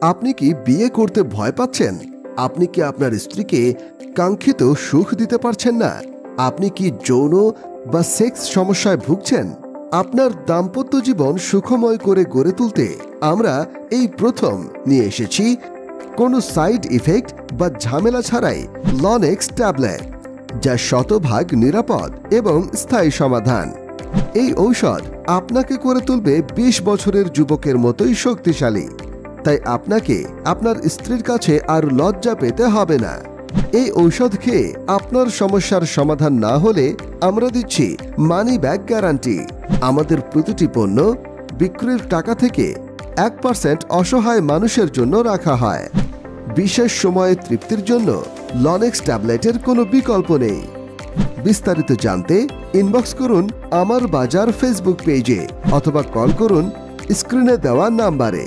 আপনি কি বিয়ে করতে ভয় পাচ্ছেন? আপনি কি আপনার স্ত্রীকে কাঙ্ক্ষিত সুখ দিতে পারছেন না? আপনি কি যৌন বা সেক্স সমস্যায় ভুগছেন? আপনার দাম্পত্য জীবন সুখময় করে গড়ে তুলতে আমরা এই প্রথম নিয়ে এসেছি কোনো সাইড ইফেক্ট বা ঝামেলা ছাড়াই লনেক্স ট্যাবলেট, যা শতভাগ নিরাপদ এবং স্থায়ী সমাধান। এই ঔষধ আপনাকে করে তুলবে 20 বছরের যুবকের মতোই শক্তিশালী। তাই আপনাকে আপনার স্ত্রীর কাছে আর লজ্জা পেতে হবে না। এই ঔষধ খেয়ে আপনার সমস্যার সমাধান না হলে আমরা দিচ্ছি মানি ব্যাক গ্যারান্টি। আমাদের প্রতিটি পণ্য বিক্রির টাকা থেকে 1% অসহায় মানুষের জন্য রাখা হয়। বিশেষ সময়ে তৃপ্তির জন্য লনেক্স ট্যাবলেটের কোনো বিকল্প নেই। বিস্তারিত জানতে ইনবক্স করুন আমার বাজার ফেসবুক পেজে অথবা কল করুন স্ক্রিনে দেওয়া নাম্বারে।